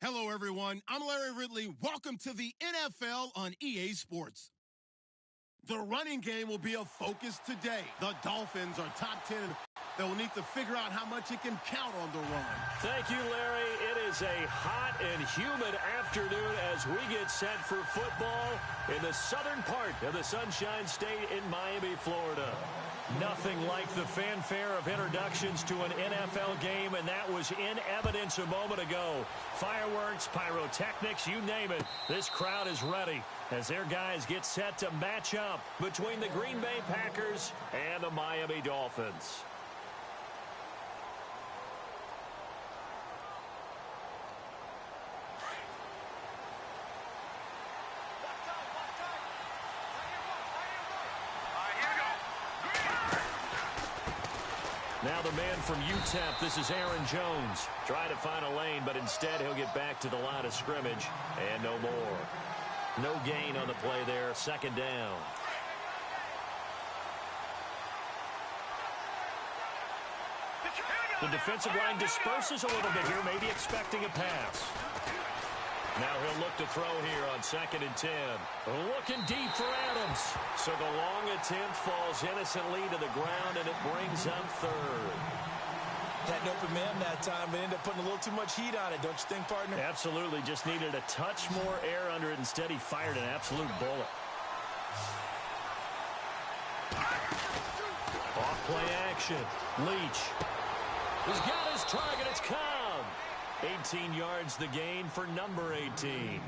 Hello, everyone. I'm Larry Ridley. Welcome to the NFL on EA Sports. The running game will be a focus today. The Dolphins are top 10. They will need to figure out how much it can count on the run. Thank you, Larry. It is a hot and humid afternoon as we get set for football in the southern part of the Sunshine State in Miami, Florida. Nothing like the fanfare of introductions to an NFL game, and that was in evidence a moment ago. Fireworks, pyrotechnics, you name it. This crowd is ready as their guys get set to match up between the Green Bay Packers and the Miami Dolphins. Now the man from UTEP, this is Aaron Jones. Trying to find a lane, but instead he'll get back to the line of scrimmage and no more. No gain on the play there, second down. The defensive line disperses a little bit here, maybe expecting a pass. Now he'll look to throw here on 2nd and 10. Looking deep for Adams. So the long attempt falls innocently to the ground, and it brings up third. Had an open man that time, but ended up putting a little too much heat on it, don't you think, partner? Absolutely. Just needed a touch more air under it. Instead, he fired an absolute bullet. Off play action. Leach. He's got his target. It's Cobb. 18 yards the gain for number 18.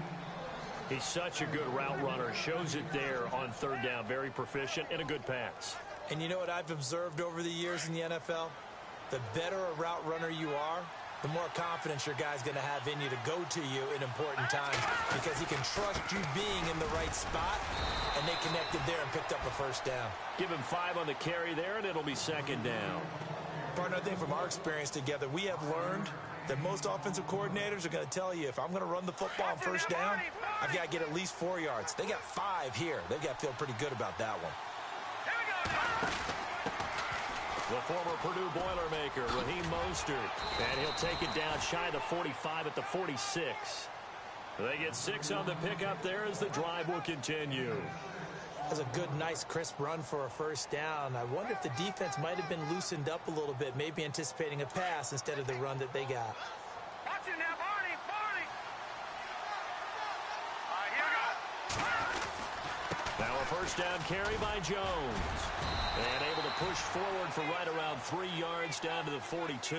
He's such a good route runner. Shows it there on third down. Very proficient and a good pass. And you know what I've observed over the years in the NFL? The better a route runner you are, the more confidence your guy's going to have in you to go to you in important times because he can trust you being in the right spot, and they connected there and picked up a first down. Give him 5 on the carry there, and it'll be second down. Partner, I think from our experience together, we have learned that most offensive coordinators are going to tell you, if I'm going to run the football on first down, I've got to get at least 4 yards. They got 5 here. They've got to feel pretty good about that one. The former Purdue Boilermaker, Raheem Mostert, and he'll take it down shy of the 45 at the 46. They get 6 on the pickup there as the drive will continue. That's a good, nice, crisp run for a first down. I wonder if the defense might have been loosened up a little bit, maybe anticipating a pass instead of the run that they got. Watch it now, Barney! All right, here we go. Now a first down carry by Jones. And able to push forward for right around 3 yards down to the 42.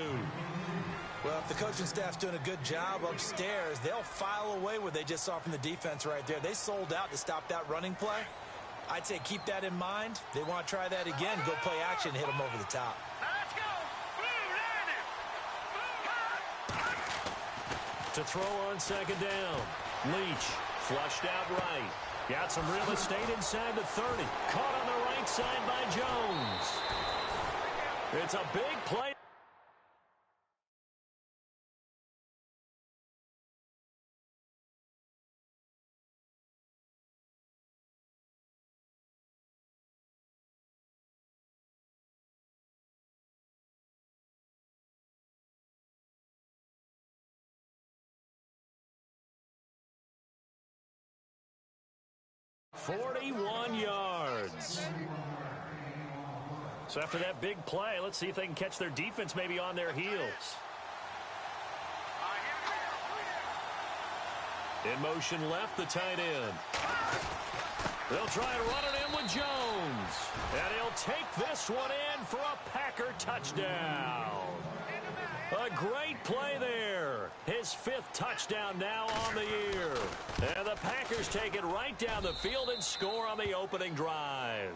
Well, if the coaching staff's doing a good job upstairs, they'll file away what they just saw from the defense right there. They sold out to stop that running play. I'd say keep that in mind. They want to try that again, go play action, hit them over the top. Let's go! Blue, landed! To throw on second down. Leach flushed out right. Got some real estate inside the 30. Caught on the right side by Jones. It's a big play. .41 yards. So after that big play, let's see if they can catch their defense maybe on their heels. In motion left, the tight end. They'll try and run it in with Jones. And he'll take this one in for a Packer touchdown. A great play there. His 5th touchdown now on the year. And the Packers take it right down the field and score on the opening drive.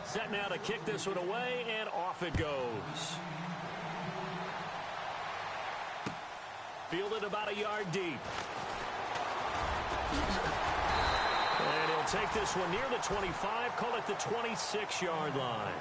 Set now to kick this one away, and off it goes. Fielded about a yard deep. And he'll take this one near the 25, call it the 26-yard line.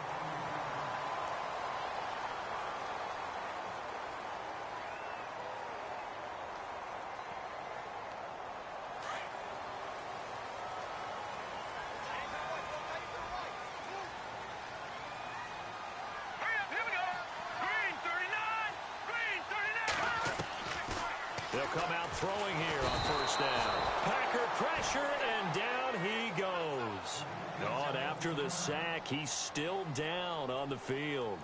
throwing here on first down. Packer pressure, and down he goes. And after the sack, he's still down on the field.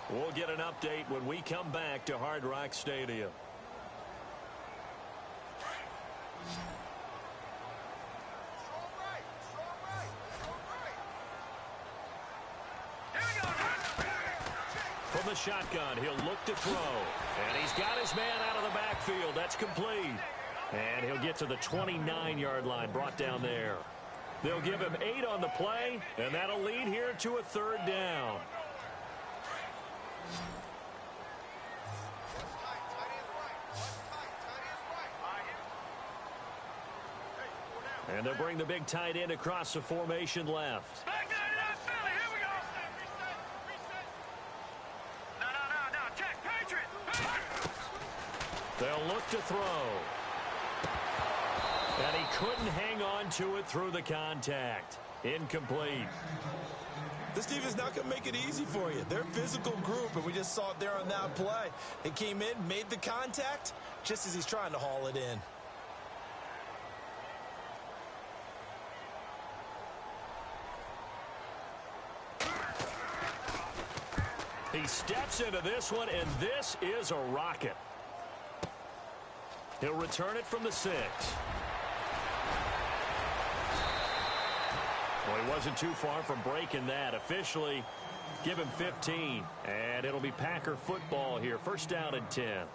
We'll get an update when we come back to Hard Rock Stadium. From the shotgun, he'll look to throw. And he's got his man out of the backfield. That's complete. And he'll get to the 29-yard line, brought down there. They'll give him 8 on the play, and that'll lead here to a third down. And they'll bring the big tight end across the formation left. Back there, Philly. Here we go. Reset. No. Check. Patriot. They'll look to throw. And he couldn't hang on to it through the contact. Incomplete. This defense not going to make it easy for you. They're a physical group, and we just saw it there on that play. They came in, made the contact, just as he's trying to haul it in. He steps into this one, and this is a rocket. He'll return it from the 6. Well, he wasn't too far from breaking that. Officially, give him 15. And it'll be Packer football here. First down and 10.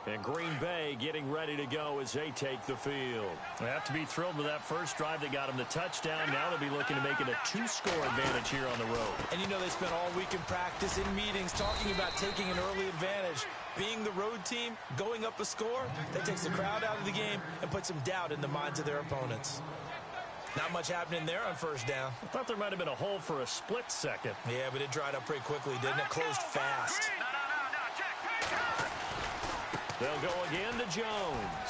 And Green Bay getting ready to go as they take the field. They have to be thrilled with that first drive that got them the touchdown. Now they'll be looking to make it a 2-score advantage here on the road. And you know they spent all week in practice, in meetings, talking about taking an early advantage. Being the road team, going up a score, that takes the crowd out of the game and puts some doubt in the minds of their opponents. Not much happening there on first down. I thought there might have been a hole for a split second. Yeah, but it dried up pretty quickly, didn't it? Closed fast. No. Check. Patriot. They'll go again to Jones.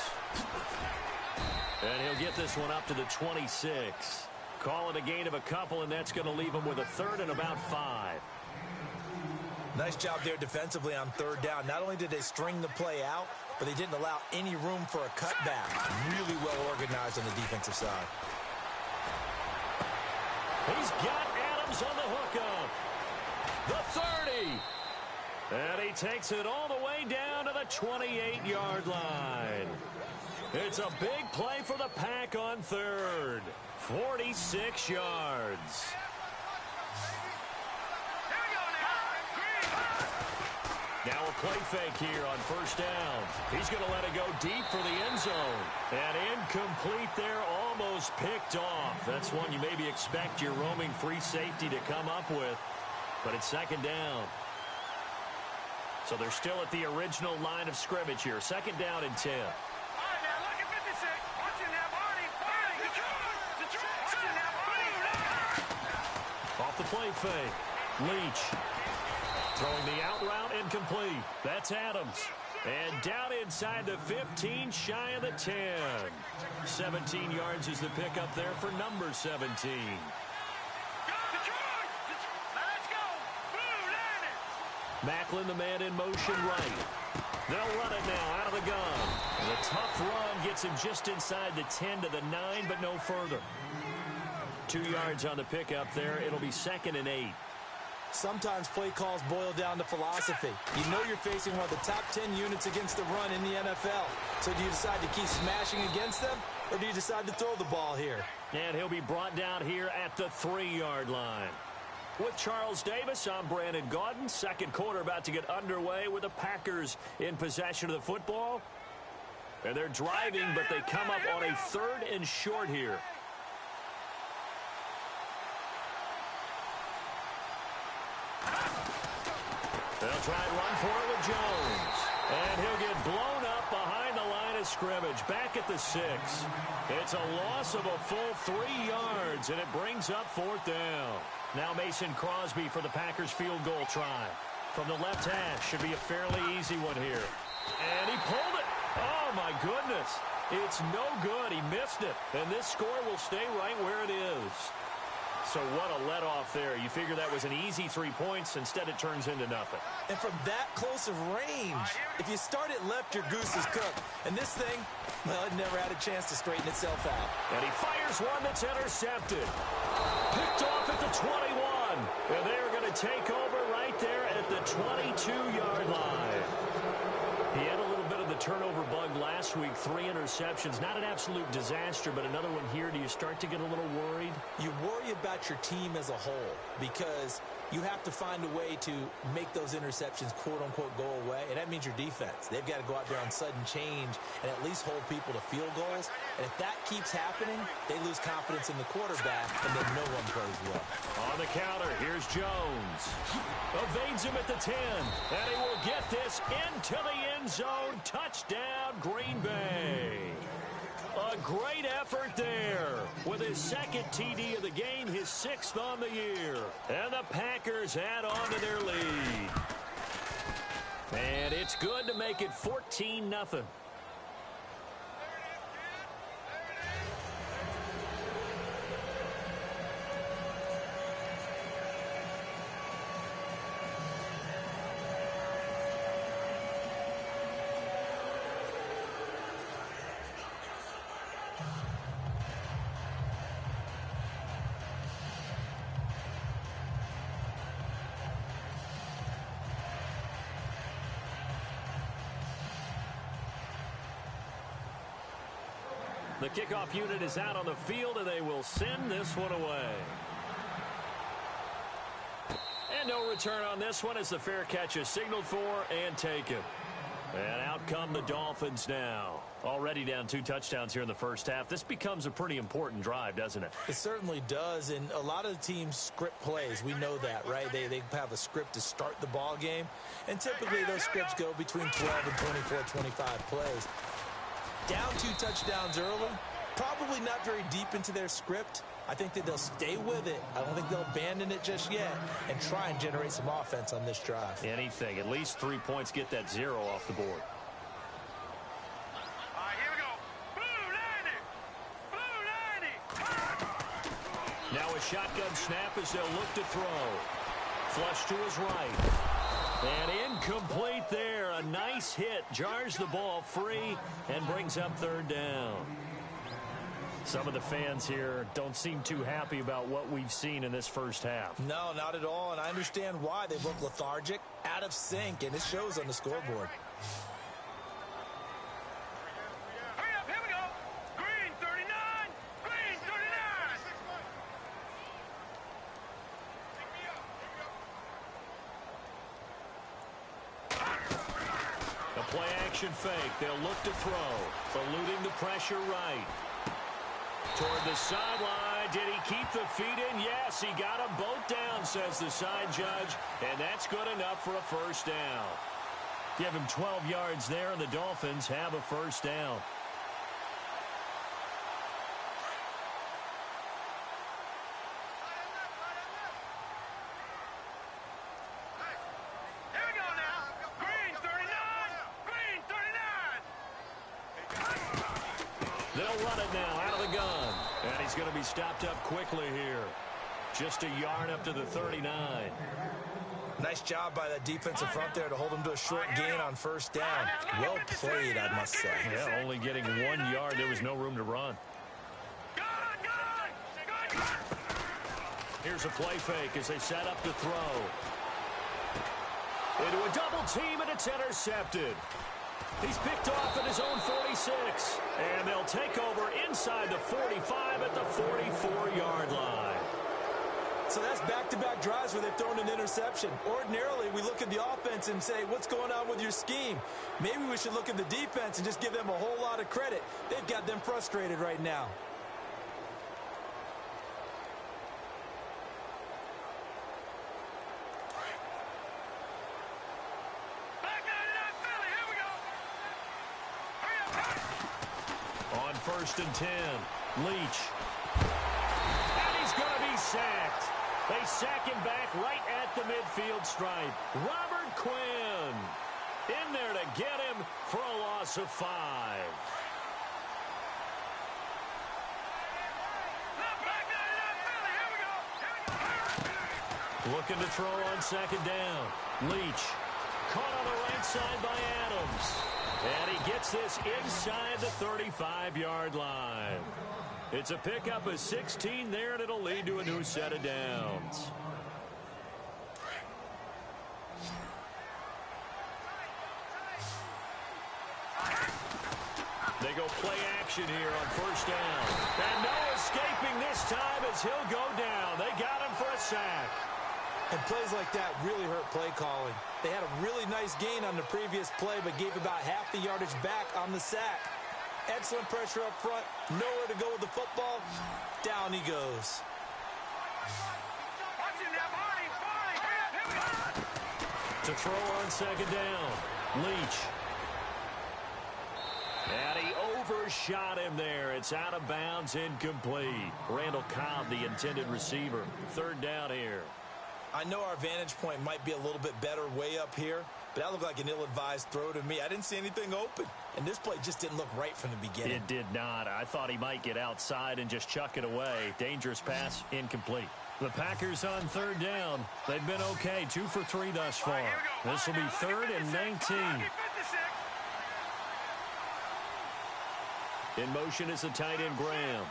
And he'll get this one up to the 26. Call it a gain of a couple, and that's going to leave him with a third and about 5. Nice job there defensively on third down. Not only did they string the play out, but they didn't allow any room for a cutback. Really well organized on the defensive side. He's got Adams on the hookup. The 30. And he takes it all the way down to the 28-yard line. It's a big play for the Pack on third. 46 yards. Now a play fake here on first down. He's going to let it go deep for the end zone. And incomplete there, almost picked off. That's one you maybe expect your roaming free safety to come up with. But it's second down. So they're still at the original line of scrimmage here. Second down and 10. All right, now look at 56. Watching that Barney. Watching that Barney. Off the play fake. Leach. Throwing the out route, incomplete. That's Adams. And down inside the 15, shy of the 10. 17 yards is the pickup there for number 17. Macklin, the man in motion right. They'll run it now out of the gun. And the tough run gets him just inside the 10 to the 9, but no further. 2 yards on the pickup there. It'll be second and 8. Sometimes play calls boil down to philosophy. You know you're facing one of the top 10 units against the run in the NFL. So do you decide to keep smashing against them, or do you decide to throw the ball here? And he'll be brought down here at the 3-yard line. With Charles Davis, I'm Brandon Gaudin. Second quarter about to get underway with the Packers in possession of the football. And they're driving, but they come up on a 3rd and short here. They'll try and run for it with Jones. And he'll get blown up behind the line of scrimmage. Back at the 6. It's a loss of a full 3 yards, and it brings up 4th down. Now Mason Crosby for the Packers field goal try. From the left hash, should be a fairly easy one here. And he pulled it. Oh, my goodness. It's no good. He missed it. And this score will stay right where it is. So what a let-off there. You figure that was an easy 3 points. Instead, it turns into nothing. And from that close of range, if you start it left, your goose is cooked. And this thing, well, it never had a chance to straighten itself out. And he fires one that's intercepted. Picked off at the 21. And they're going to take over right there at the 22-yard line. He had a little bit of the turnover bug last week, 3 interceptions. Not an absolute disaster, but another one here. Do you start to get a little worried? You worry about your team as a whole because you have to find a way to make those interceptions, quote-unquote, go away. And that means your defense. They've got to go out there on sudden change and at least hold people to field goals. And if that keeps happening, they lose confidence in the quarterback, and then no one plays well. On the counter, here's Jones. Evades him at the 10. And he will get this into the end zone. Touchdown, Green Bay. A great effort there with his second TD of the game, his 6th on the year. And the Packers add on to their lead. And it's good to make it 14-0. The kickoff unit is out on the field, and they will send this one away. And no return on this one as the fair catch is signaled for and taken. And out come the Dolphins now. Already down 2 touchdowns here in the first half. This becomes a pretty important drive, doesn't it? It certainly does, and a lot of the teams script plays. We know that, right? They have a script to start the ball game, and typically those scripts go between 12 and 24, 25 plays. Down 2 touchdowns early, probably not very deep into their script. I think that they'll stay with it. I don't think they'll abandon it just yet and try and generate some offense on this drive. Anything. At least 3 points, get that 0 off the board. All right, here we go. Blue 90. Blue 90. Now a shotgun snap as they'll look to throw. Flush to his right. And incomplete there. A nice hit. Jars the ball free and brings up 3rd down. Some of the fans here don't seem too happy about what we've seen in this first half. No, not at all, and I understand why. They look lethargic, out of sync, and it shows on the scoreboard. Hurry up, here we go. Green 39. Green 39. The play action fake. They'll look to throw. Eluding the pressure right. Toward the sideline. Did he keep the feet in? Yes, he got them both down, says the side judge. And that's good enough for a first down. Give him 12 yards there, and the Dolphins have a first down. Here we go now. Green 39. Green 39. They'll run it now out of the gun. And he's going to be stopped up quickly here. Just a yard up to the 39. Nice job by that defensive front there to hold him to a short gain on first down. Well played, I must say. Yeah, only getting 1 yard. There was no room to run. Good. Here's a play fake as they set up to throw. Into a double team, and it's intercepted. He's picked off at his own 46. And they'll take over inside the 45 at the 44-yard line. So that's back-to-back drives where they've thrown an interception. Ordinarily, we look at the offense and say, what's going on with your scheme? Maybe we should look at the defense and just give them a whole lot of credit. They've got them frustrated right now. Back 99 Philly. Here we go. Hurry up. On 1st and 10, Leach. And he's going to be sacked. They sack him back right at the midfield stripe. Robert Quinn in there to get him for a loss of 5. Back 99 Philly. Here we go. Looking to throw on second down. Leach. Caught on the right side by Adams. And he gets this inside the 35-yard line. It's a pickup of 16 there, and it'll lead to a new set of downs. They go play action here on first down. And no escaping this time as he'll go down. They got him for a sack. And plays like that really hurt play calling. They had a really nice gain on the previous play, but gave about half the yardage back on the sack. Excellent pressure up front. Nowhere to go with the football. Down he goes. To throw on second down. Leach. And he overshot him there. It's out of bounds, incomplete. Randall Cobb, the intended receiver. Third down here. I know our vantage point might be a little bit better way up here, but that looked like an ill-advised throw to me. I didn't see anything open, and this play just didn't look right from the beginning. It did not. I thought he might get outside and just chuck it away. Dangerous pass, incomplete. The Packers on third down. They've been okay, 2 for 3 thus far. This will be third and 19. In motion is the tight end, Graham.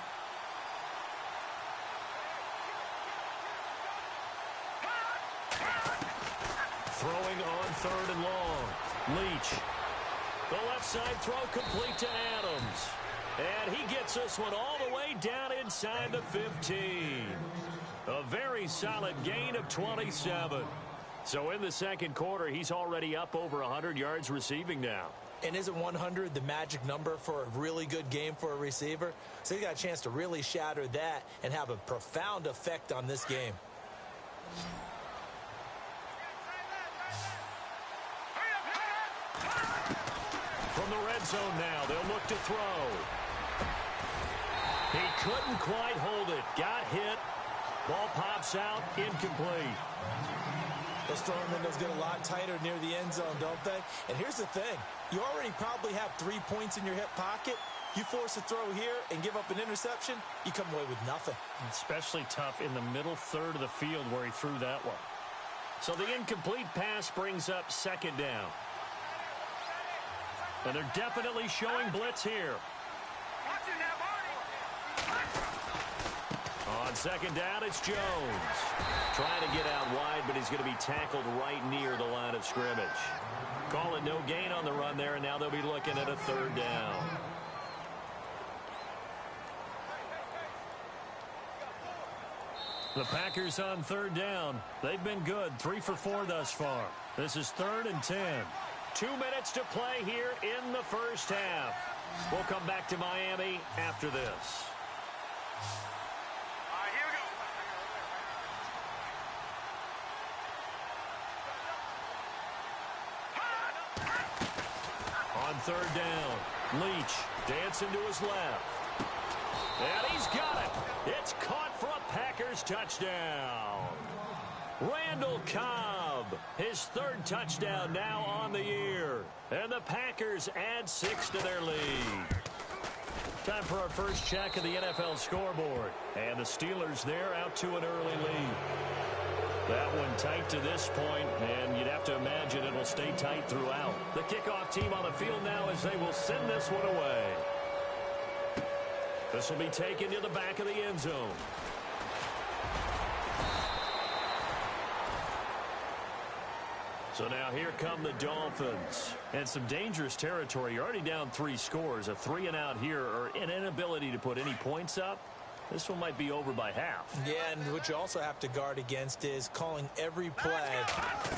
Throwing on third and long. Leach. The left side throw complete to Adams. And he gets this one all the way down inside the 15. A very solid gain of 27. So in the second quarter, he's already up over 100 yards receiving now. And isn't 100 the magic number for a really good game for a receiver? So he got a chance to really shatter that and have a profound effect on this game. From the red zone now, they'll look to throw. He couldn't quite hold it. Got hit. Ball pops out, incomplete. Those throwing windows get a lot tighter near the end zone, don't they? And here's the thing. You already probably have 3 points in your hip pocket. You force a throw here and give up an interception, you come away with nothing. Especially tough in the middle third of the field where he threw that one. So the incomplete pass brings up second down. And they're definitely showing blitz here. On second down, it's Jones. Trying to get out wide, but he's going to be tackled right near the line of scrimmage. Call it no gain on the run there, and now they'll be looking at a third down. The Packers on third down. They've been good, 3 for 4 thus far. This is third and 10. 2 minutes to play here in the first half. We'll come back to Miami after this. On third down, Leach dancing to his left. And he's got it. It's caught for a Packers touchdown. Randall Cobb, his third touchdown now on the year. And the Packers add 6 to their lead. Time for our first check of the NFL scoreboard. And the Steelers there out to an early lead. That one tight to this point, and you'd have to imagine it'll stay tight throughout. The kickoff team on the field now as they will send this one away. This will be taken to the back of the end zone. So now here come the Dolphins. And some dangerous territory. You're already down 3 scores. A 3-and-out here, or an inability to put any points up. This one might be over by half. Yeah, and what you also have to guard against is calling every play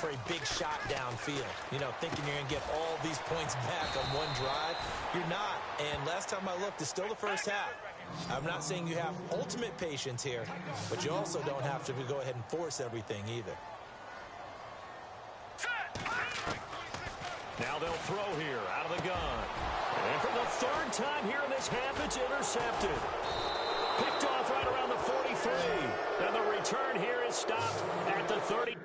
for a big shot downfield. You know, thinking you're going to get all these points back on one drive. You're not. And last time I looked, it's still the first half. I'm not saying you have ultimate patience here, but you also don't have to go ahead and force everything either. Now they'll throw here out of the gun. And for the third time here in this half, it's intercepted. Picked off right around the 43. And the return here is stopped at the 30.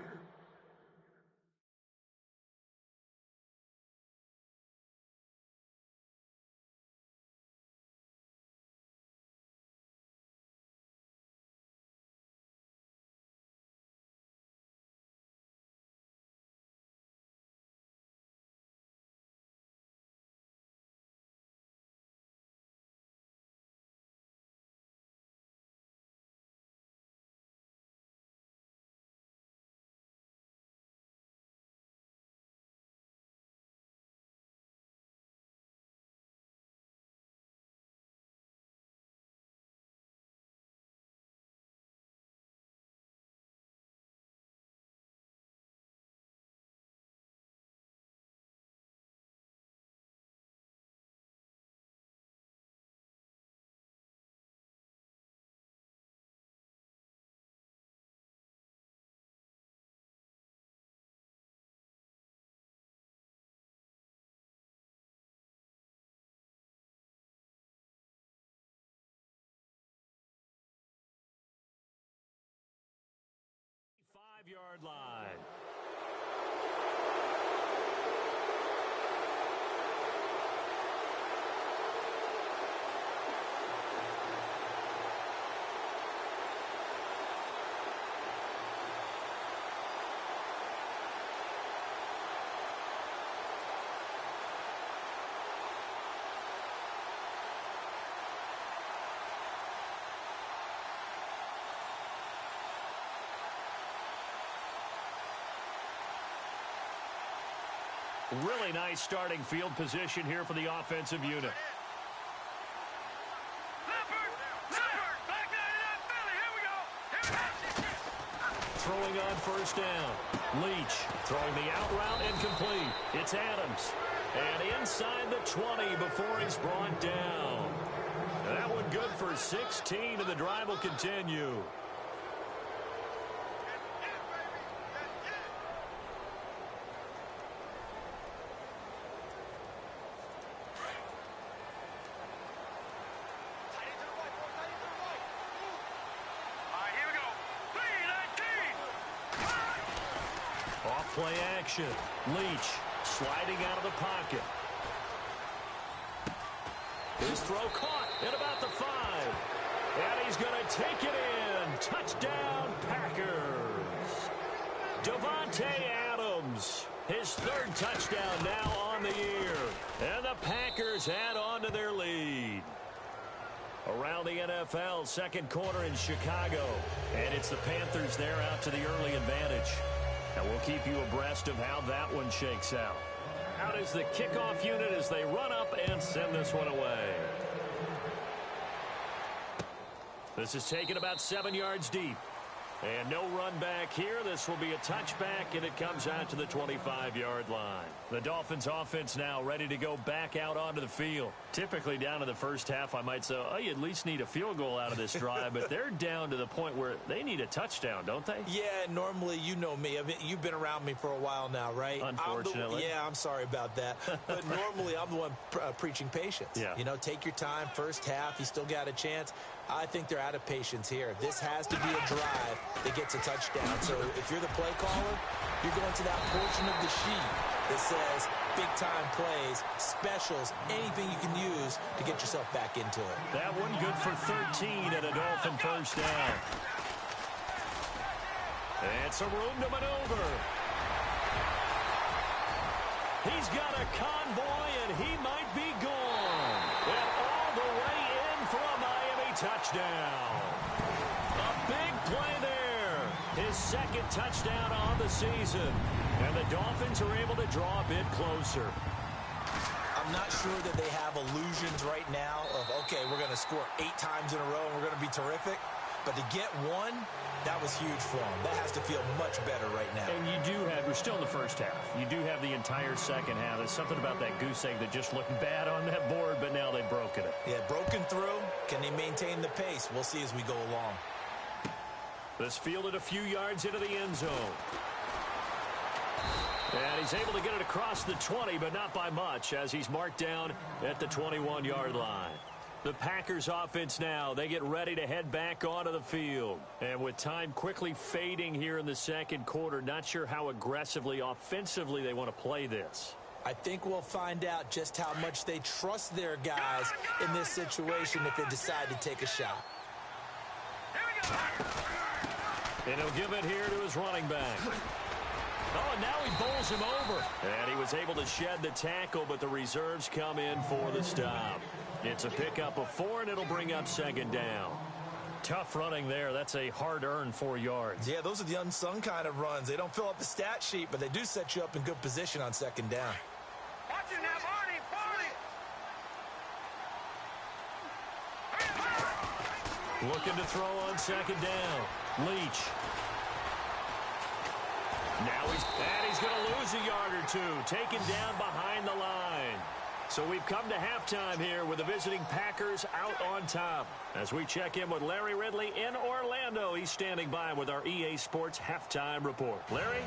25-yard line. Really nice starting field position here for the offensive unit. Throwing on first down. Leach throwing the out route incomplete. It's Adams. And inside the 20 before he's brought down. That one good for 16, and the drive will continue. Play action. Leach sliding out of the pocket. His throw caught at about the 5. And he's going to take it in. Touchdown, Packers. Davante Adams, his 3rd touchdown now on the year. And the Packers add on to their lead. Around the NFL, second quarter in Chicago. And it's the Panthers there out to the early advantage. And we'll keep you abreast of how that one shakes out. Out is the kickoff unit as they run up and send this one away. This is taken about 7 yards deep. And no run back here. This will be a touchback, and it comes out to the 25-yard line. The Dolphins offense now ready to go back out onto the field. Typically down to the first half, I might say, oh, you at least need a field goal out of this drive. But they're down to the point where they need a touchdown, don't they? Yeah, normally, you know me. You've been around me for a while now, right? Unfortunately. I'm sorry about that. But normally, I'm the one preaching patience. Yeah. You know, take your time. First half, you still got a chance. I think they're out of patience here. This has to be a drive that gets a touchdown. So if you're the play caller, you're going to that portion of the sheet that says big-time plays, specials, anything you can use to get yourself back into it. That one good for 13 and a Dolphin first down. And some room to maneuver. He's got a convoy, and he might be gone. And all the way in for a Miami touchdown. A big play there. His 2nd touchdown on the season. And the Dolphins are able to draw a bit closer. I'm not sure that they have illusions right now of, okay, we're going to score 8 times in a row and we're going to be terrific. But to get one, that was huge for them. That has to feel much better right now. And you do have, we're still in the first half. You do have the entire second half. There's something about that goose egg that just looked bad on that board, but now they've broken it. Yeah, broken through. Can they maintain the pace? We'll see as we go along. This fielded a few yards into the end zone. And he's able to get it across the 20, but not by much, as he's marked down at the 21-yard line. The Packers offense now, they get ready to head back onto the field. And with time quickly fading here in the second quarter, not sure how aggressively, offensively they want to play this. I think we'll find out just how much they trust their guys in this situation if they decide to take a shot. And he'll give it here to his running back. Oh, and now he bowls him over. And he was able to shed the tackle, but the reserves come in for the stop. It's a pickup of 4, and it'll bring up 2nd down. Tough running there. That's a hard-earned 4 yards. Yeah, those are the unsung kind of runs. They don't fill up the stat sheet, but they do set you up in good position on 2nd down. Watch it now, Barney! Looking to throw on 2nd down. Leach. Now he's going to lose a yard or 2. Taken down behind the line. So we've come to halftime here with the visiting Packers out on top. As we check in with Larry Ridley in Orlando, he's standing by with our EA Sports halftime report. Larry?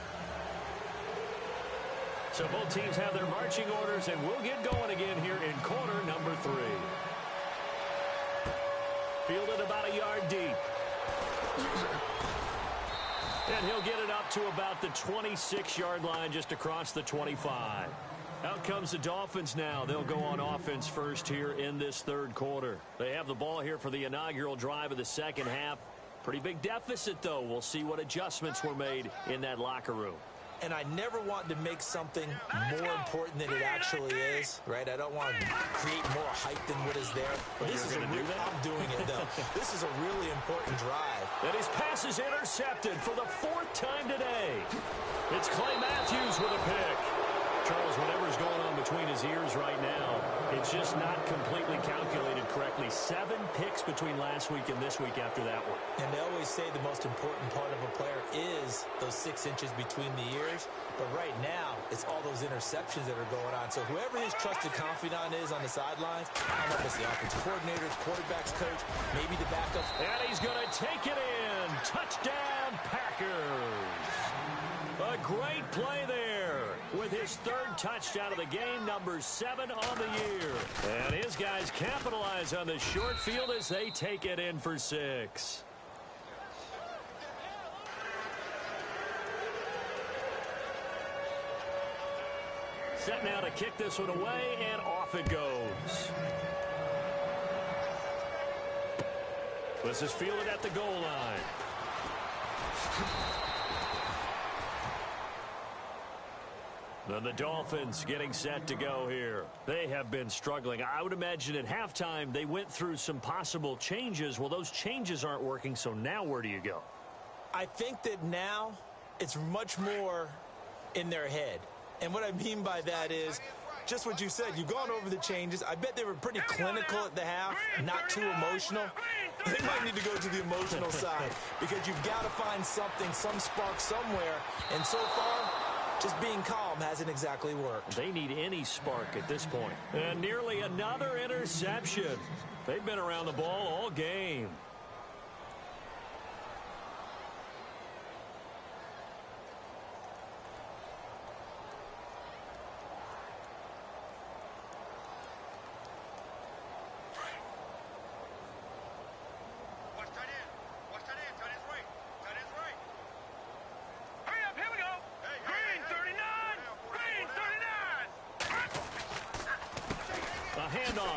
So both teams have their marching orders, and we'll get going again here in quarter number 3. Fielded about a yard deep. And he'll get it up out to about the 26-yard line, just across the 25. Out comes the Dolphins now. They'll go on offense first here in this third quarter. They have the ball here for the inaugural drive of the second half. Pretty big deficit, though. We'll see what adjustments were made in that locker room. And I never want to make something more important than it actually is, right? I don't want to create more hype than what is there. But this is I'm doing it, though. This is a really important drive. And his pass is intercepted for the fourth time today. It's Clay Matthews with a pick. Charles, whatever's going on between his ears right now, it's just not completely calculated correctly. 7 picks between last week and this week after that one. And they always say the most important part of a player is those 6 inches between the ears. But right now, it's all those interceptions that are going on. So whoever his trusted confidant is on the sidelines, I don't know if it's the offensive coordinator, quarterback's coach, maybe the backup. And he's going to take it in. Touchdown, Packers. A great play there with his 3rd touchdown of the game, number 7 on the year. And his guys capitalize on the short field as they take it in for 6. Set now to kick this one away, and off it goes. This is fielded at the goal line. Then the Dolphins getting set to go here. They have been struggling. I would imagine at halftime they went through some possible changes. Well, those changes aren't working, so now where do you go? I think that now it's much more in their head. And what I mean by that is just what you said. You've gone over the changes. I bet they were pretty clinical at the half, not too emotional. They might need to go to the emotional side because you've got to find something, some spark somewhere. And so far, just being calm hasn't exactly worked. They need any spark at this point. And nearly another interception. They've been around the ball all game.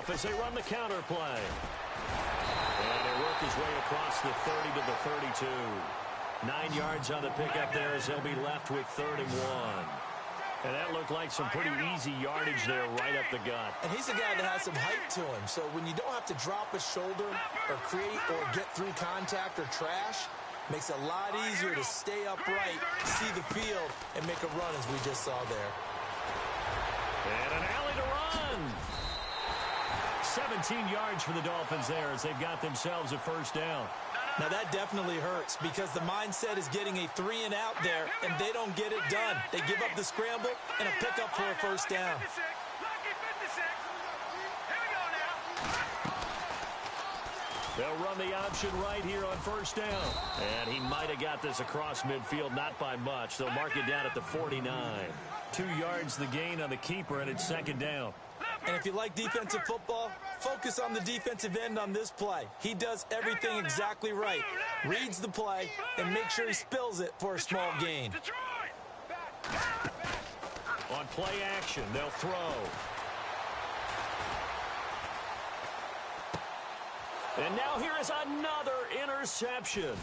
As they run the counter play. And they work his way across the 30 to the 32. 9 yards on the pickup there as they'll be left with 3rd and 1. And that looked like some pretty easy yardage there right up the gut. And he's a guy that has some height to him. So when you don't have to drop a shoulder or create or get through contact or trash, makes it a lot easier to stay upright, see the field, and make a run as we just saw there. And an alley to run. 17 yards for the Dolphins there as they've got themselves a 1st down. Now that definitely hurts because the mindset is getting a 3 and out there, and they don't get it done. They give up the scramble and a pickup for a 1st down. They'll run the option right here on 1st down. And he might have got this across midfield, not by much. They'll mark it down at the 49. 2 yards the gain on the keeper, and it's 2nd down. And if you like defensive football, focus on the defensive end on this play. He does everything exactly right. Reads the play and make sure he spills it for a small gain. On play action, they'll throw. And now here is another interception.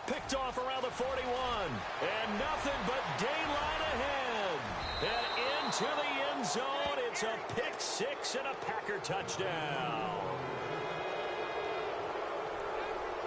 Picked off around the 41. And nothing but daylight ahead. And into the end zone. It's a pick 6 and a Packer touchdown.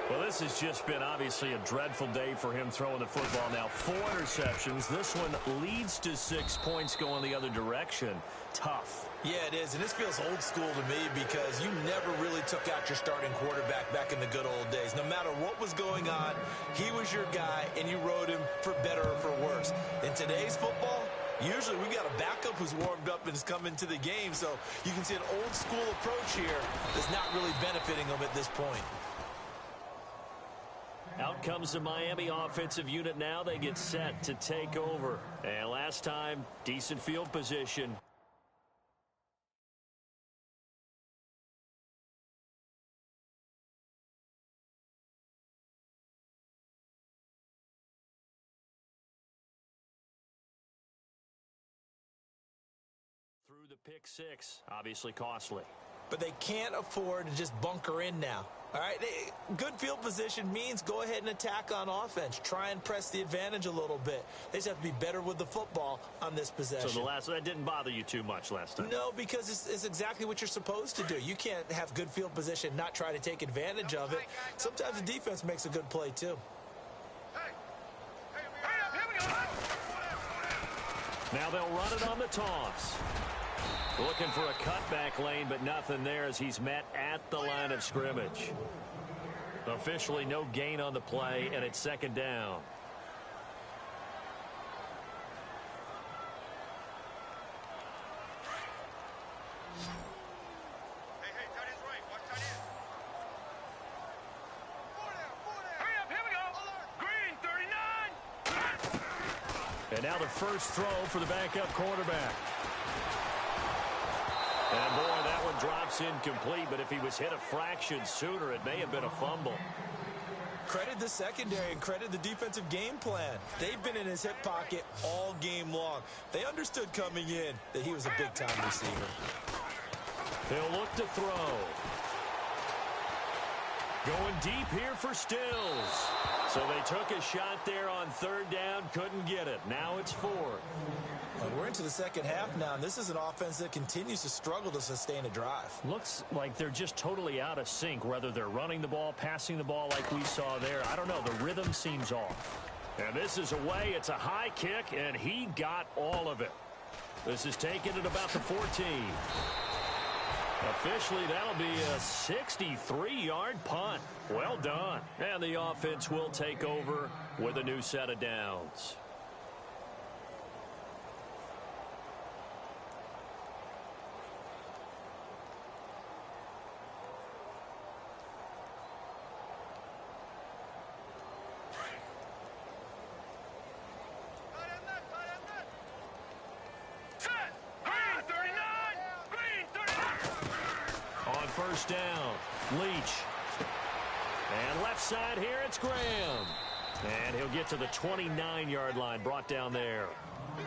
Well, this has just been obviously a dreadful day for him throwing the football. Now 4 interceptions. This one leads to 6 points going the other direction. Tough. Yeah, it is. And this feels old school to me because you never really took out your starting quarterback back in the good old days. No matter what was going on, he was your guy, and you rode him for better or for worse. In today's football, usually we got a backup who's warmed up and has come into the game, so you can see an old school approach here that's not really benefiting them at this point. Out comes the Miami offensive unit now. They get set to take over. And last time, decent field position. through the pick six. Obviously costly. But they can't afford to just bunker in now. All right, good field position means go ahead and attack on offense. Try and press the advantage a little bit. They just have to be better with the football on this possession. So that didn't bother you too much last time? No, because it's exactly what you're supposed to do. You can't have good field position, not try to take advantage of it. Sometimes the defense makes a good play, too. Now they'll run it on the toss. Looking for a cutback lane, but nothing there as he's met at the line of scrimmage. Officially no gain on the play, and it's second down. Hey, tight end's right. Watch tight end. Hurry up, here we go. Green, 39. And now the first throw for the backup quarterback. And boy, that one drops incomplete, but if he was hit a fraction sooner, it may have been a fumble. Credit the secondary and credit the defensive game plan. They've been in his hip pocket all game long. They understood coming in that he was a big-time receiver. They'll look to throw. Going deep here for Stills. So they took a shot there on third down, couldn't get it. Now it's fourth. We're into the second half now, and this is an offense that continues to struggle to sustain a drive. Looks like they're just totally out of sync, whether they're running the ball, passing the ball like we saw there. I don't know. The rhythm seems off. And this is away. It's a high kick, and he got all of it. This is taken at about the 14. Officially, that'll be a 63-yard punt. Well done. And the offense will take over with a new set of downs. First down, Leach. And left side here, it's Graham. And he'll get to the 29-yard line, brought down there.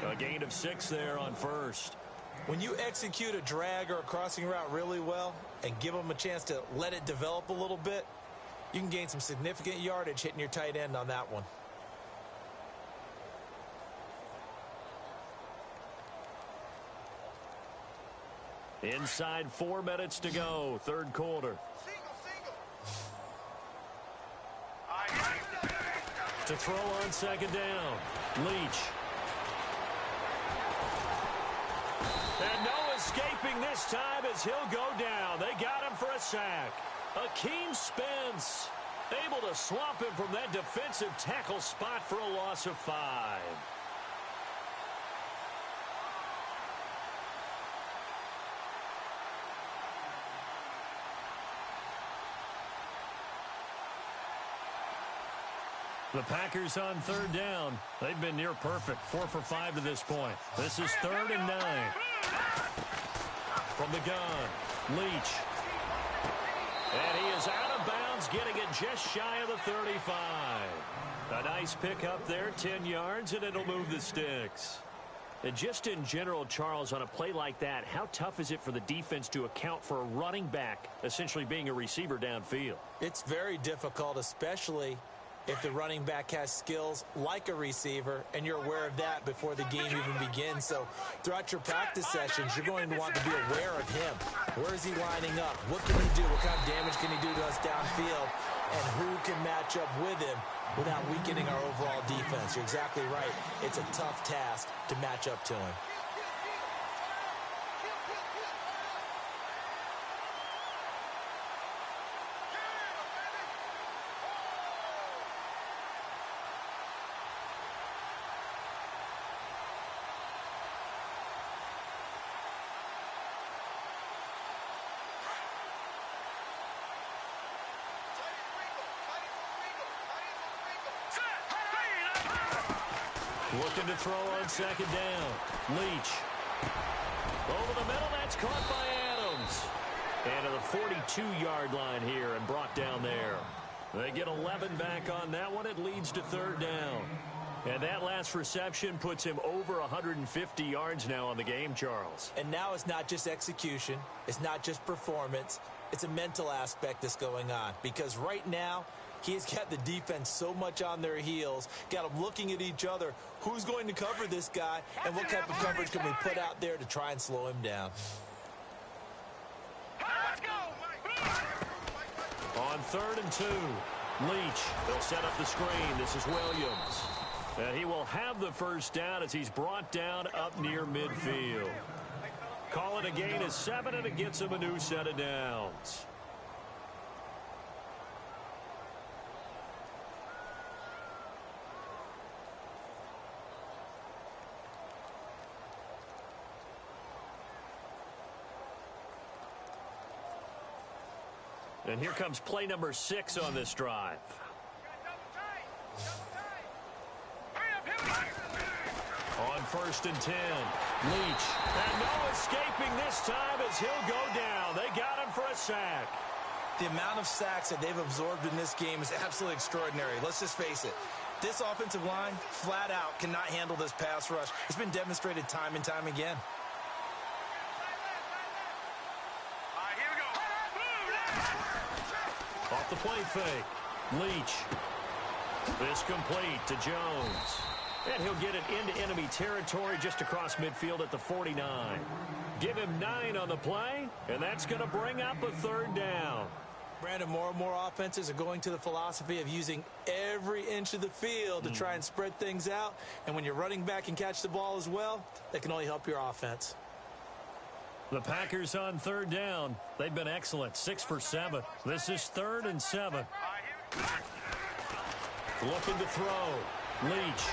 A gain of 6 there on first. When you execute a drag or a crossing route really well and give them a chance to let it develop a little bit, you can gain some significant yardage hitting your tight end on that one. Inside 4 minutes to go, third quarter. To throw on second down, Leach. And no escaping this time as he'll go down. They got him for a sack. Akeem Spence able to swamp him from that defensive tackle spot for a loss of 5. The Packers on third down. They've been near perfect. 4 for 5 to this point. This is 3rd and 9. From the gun, Leach. And he is out of bounds, getting it just shy of the 35. A nice pickup there, 10 yards, and it'll move the sticks. And just in general, Charles, on a play like that, how tough is it for the defense to account for a running back essentially being a receiver downfield? It's very difficult, especially if the running back has skills like a receiver, and you're aware of that before the game even begins. So throughout your practice sessions, you're going to want to be aware of him. Where is he lining up? What can he do? What kind of damage can he do to us downfield? And who can match up with him without weakening our overall defense? You're exactly right. It's a tough task to match up to him. Looking to throw on second down. Leach. Over the middle, that's caught by Adams. And to the 42-yard line here and brought down there. They get 11 back on that one. It leads to third down. And that last reception puts him over 150 yards now on the game, Charles. And now it's not just execution. It's not just performance. It's a mental aspect that's going on. Because right now, he's got the defense so much on their heels, got them looking at each other. Who's going to cover this guy, and what type of coverage can we put out there to try and slow him down? Let's go! On 3rd and 2, Leach, they'll set up the screen. This is Williams. And he will have the first down as he's brought down up near midfield. Call it a gain of 7, and it gets him a new set of downs. And here comes play number 6 on this drive. On 1st and 10, Leach. And no escaping this time as he'll go down. They got him for a sack. The amount of sacks that they've absorbed in this game is absolutely extraordinary. Let's just face it. This offensive line, flat out, cannot handle this pass rush. It's been demonstrated time and time again. Off the play fake. Leach. This complete to Jones. And he'll get it into enemy territory just across midfield at the 49. Give him 9 on the play, and that's going to bring up a 3rd down. Brandon, more and more offenses are going to the philosophy of using every inch of the field to try and spread things out. And when you're running back and catch the ball as well, that can only help your offense. The Packers on 3rd down. They've been excellent, 6 for 7. This is 3rd and 7. Looking to throw. Leach.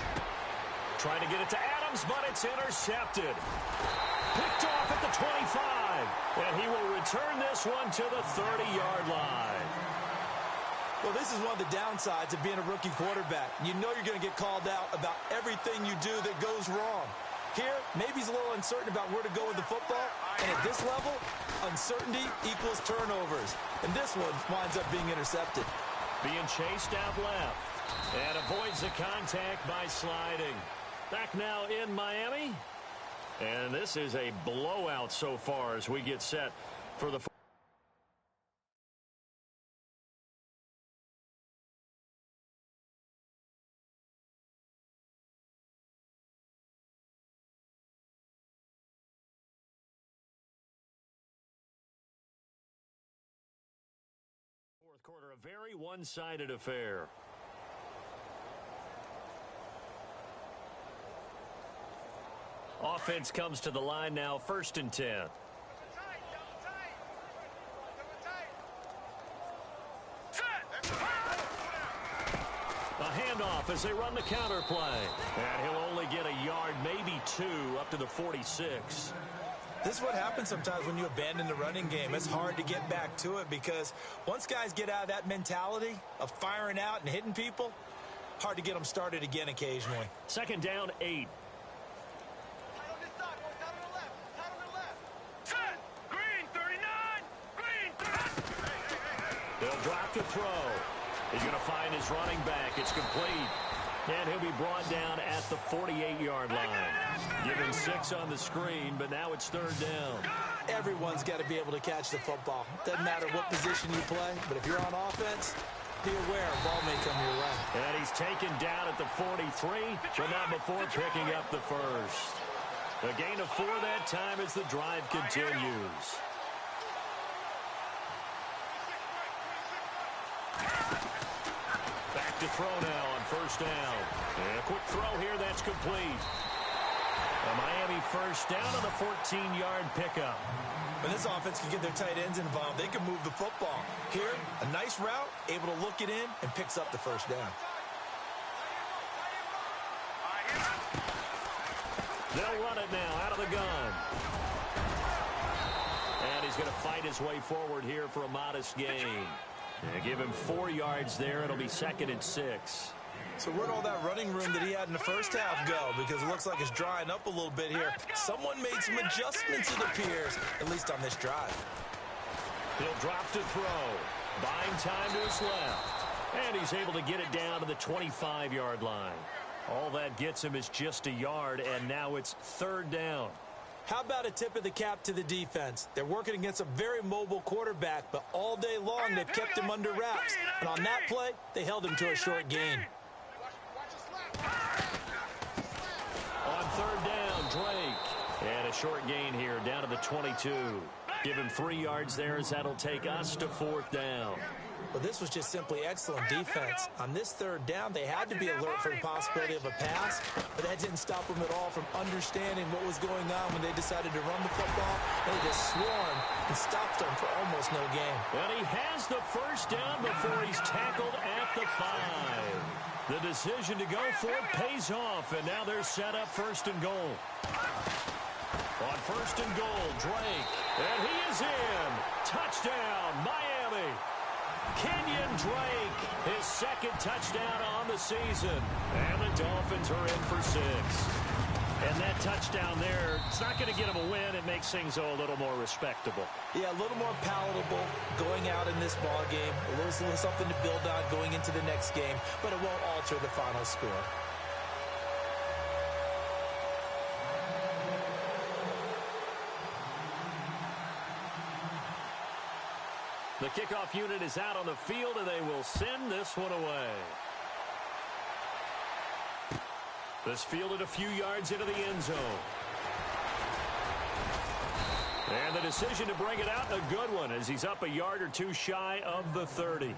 Trying to get it to Adams, but it's intercepted. Picked off at the 25. And he will return this one to the 30-yard line. Well, this is one of the downsides of being a rookie quarterback. You know you're going to get called out about everything you do that goes wrong. Here, maybe he's a little uncertain about where to go with the football. And at this level, uncertainty equals turnovers. And this one winds up being intercepted. Being chased out left. And avoids the contact by sliding. Back now in Miami. And this is a blowout so far as we get set for the fourth quarter. A very one-sided affair. Offense comes to the line now, 1st and 10. A handoff as they run the counter play. And he'll only get a yard, maybe 2, up to the 46. This is what happens sometimes when you abandon the running game. It's hard to get back to it because once guys get out of that mentality of firing out and hitting people, hard to get them started again occasionally. 2nd down, 8. They'll drop to throw. He's going to find his running back. It's complete. And he'll be brought down at the 48-yard line. Give him 6 on the screen, but now it's 3rd down. Everyone's got to be able to catch the football. Doesn't matter what position you play, but if you're on offense, be aware a ball may come your way. And he's taken down at the 43, but not before picking up the first. A gain of 4 that time as the drive continues. Back to throw now on 1st down. And a quick throw here, that's complete. A Miami 1st down on the 14-yard pickup. When this offense can get their tight ends involved, they can move the football. Here, a nice route, able to look it in, and picks up the 1st down. They'll run it now out of the gun. And he's going to fight his way forward here for a modest gain. And give him 4 yards there. It'll be 2nd and 6. So where'd all that running room that he had in the first half go? Because it looks like it's drying up a little bit here. Someone made some adjustments, it appears, at least on this drive. He'll drop to throw. Buying time to his left. And he's able to get it down to the 25-yard line. All that gets him is just a yard, and now it's 3rd down. How about a tip of the cap to the defense? They're working against a very mobile quarterback, but all day long they've kept him under wraps. And on that play, they held him to a short gain. On 3rd down, Drake. And a short gain here, down to the 22. Give him 3 yards there as that'll take us to 4th down. Well, this was just simply excellent defense. On this 3rd down, they had to be alert for the possibility of a pass, but that didn't stop them at all from understanding what was going on when they decided to run the football. They just swarmed and stopped them for almost no gain. And he has the 1st down before he's tackled at the 5. The decision to go for it pays off, and now they're set up 1st and goal. On 1st and goal, Drake. And he is in. Touchdown, Miami. Kenyon Drake, his 2nd touchdown on the season. And the Dolphins are in for 6. And that touchdown there, it's not going to get them a win. It makes things a little more respectable. Yeah, a little more palatable going out in this ball game. A little something to build on going into the next game, but it won't alter the final score. The kickoff unit is out on the field, and they will send this one away. This fielded a few yards into the end zone. And the decision to bring it out, a good one, as he's up a yard or 2 shy of the 30.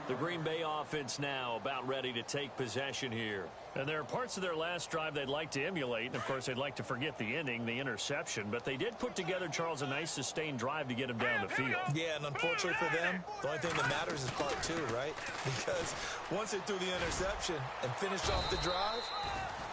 The Green Bay offense now about ready to take possession here. And there are parts of their last drive they'd like to emulate. And, of course, they'd like to forget the ending, the interception. But they did put together, Charles, a nice sustained drive to get him down the field. Yeah, and unfortunately for them, the only thing that matters is part 2, right? Because once they threw the interception and finished off the drive,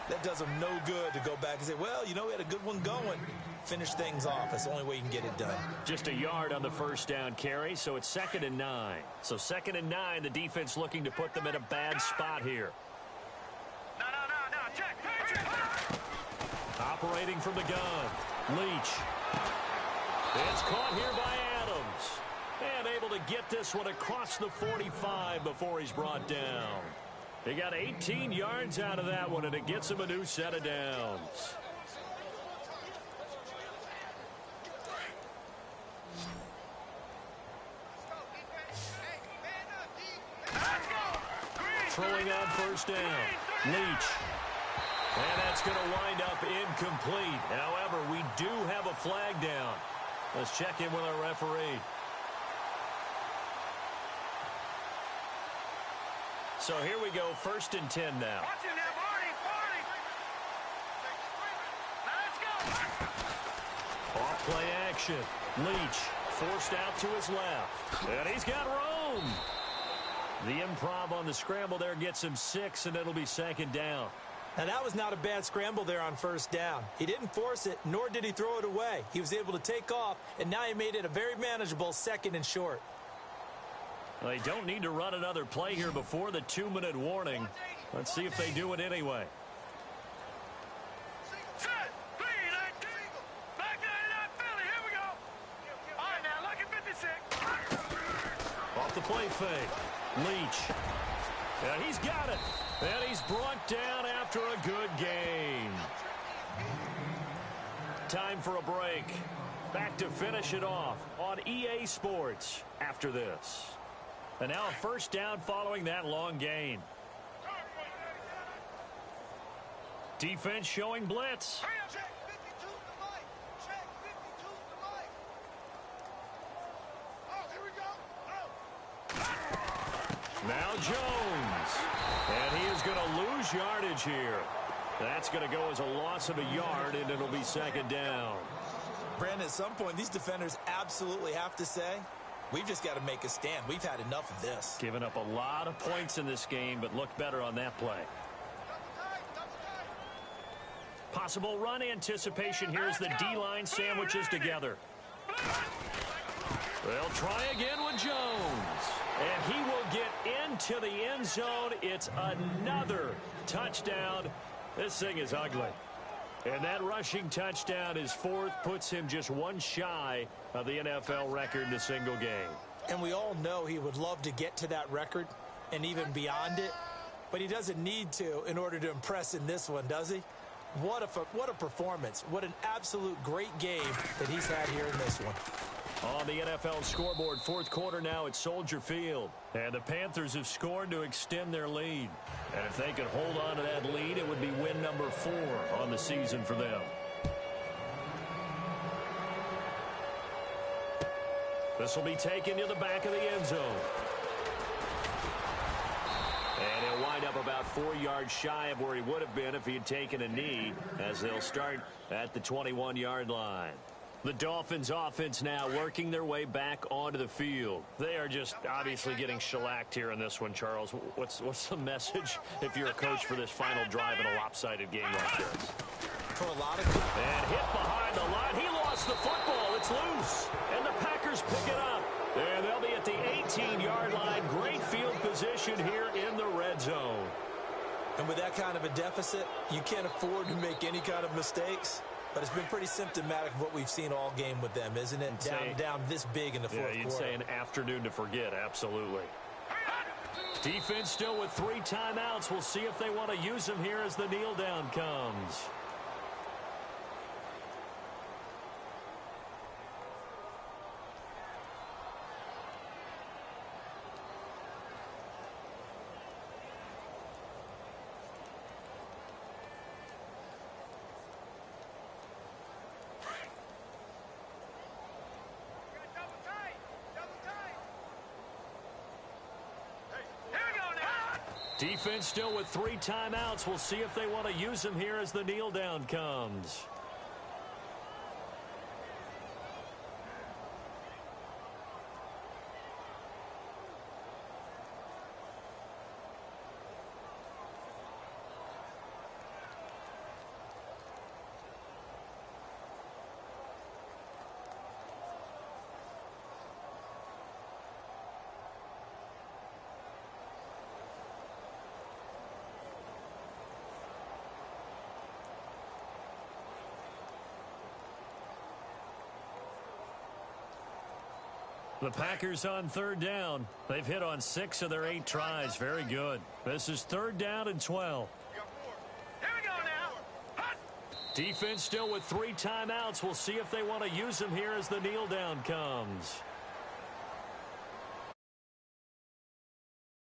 that does them no good to go back and say, well, you know, we had a good one going. Finish things off. That's the only way you can get it done. Just a yard on the 1st down carry, so it's 2nd and 9. So 2nd and 9, the defense looking to put them in a bad spot here. No, check. Operating from the gun, Leach. It's caught here by Adams. And able to get this one across the 45 before he's brought down. He got 18 yards out of that one, and it gets him a new set of downs. Throwing on 1st down, Leach. And that's going to wind up incomplete. However, we do have a flag down. Let's check in with our referee. So here we go, 1st and 10 now. Watch him now, Barney. Now let's go. Off play action. Leach forced out to his left. And he's got room. The improv on the scramble there gets him 6, and it'll be 2nd down. Now, that was not a bad scramble there on 1st down. He didn't force it, nor did he throw it away. He was able to take off, and now he made it a very manageable 2nd and short. They don't need to run another play here before the 2-minute warning. Let's see if they do it anyway. Set, 3, 19. Back 99 Philly, here we go. All right, now, look at 56. Off the play fake. Leach. And he's got it. And he's brought down after a good game. Time for a break. Back to finish it off on EA Sports after this. And now a 1st down following that long gain. Defense showing blitz. Check 52 to the mic. Check 52 to the mic. Oh, here we go. Now Jones. And he is going to lose yardage here. That's going to go as a loss of a yard, and it'll be 2nd down. Brandon, at some point, these defenders absolutely have to say, we've just got to make a stand. We've had enough of this. Given up a lot of points in this game, but looked better on that play. Possible run anticipation here as the D-line sandwiches together. They'll try again with Jones. And he will get into the end zone. It's another touchdown. This thing is ugly. And that rushing touchdown is 4th, puts him just 1 shy of the NFL record in a single game. And we all know he would love to get to that record and even beyond it. But he doesn't need to in order to impress in this one, does he? What a performance. What an absolute great game that he's had here in this one. On the NFL scoreboard, fourth quarter now at Soldier Field. And the Panthers have scored to extend their lead. And if they could hold on to that lead, it would be win number 4 on the season for them. This will be taken to the back of the end zone. And he'll wind up about 4 yards shy of where he would have been if he had taken a knee, as they'll start at the 21-yard line. The Dolphins offense now working their way back onto the field. They are just obviously getting shellacked here in this one, Charles. What's the message if you're a coach for this final drive in a lopsided game like this? For a lot of people. And hit behind the line. He lost the football. It's loose. And the Packers pick it up. And they'll be at the 18-yard line. Great field position here in the red zone. And with that kind of a deficit, you can't afford to make any kind of mistakes. But it's been pretty symptomatic of what we've seen all game with them, isn't it? Down this big in the fourth quarter. Yeah, you'd say an afternoon to forget, absolutely. Defense still with 3 timeouts. We'll see if they want to use them here as the kneel down comes. Defense still with 3 timeouts. We'll see if they want to use them here as the kneel down comes. The Packers on 3rd down. They've hit on 6 of their 8 tries. Very good. This is 3rd down and 12. Here we go now. Hut. Defense still with 3 timeouts. We'll see if they want to use them here as the kneel down comes.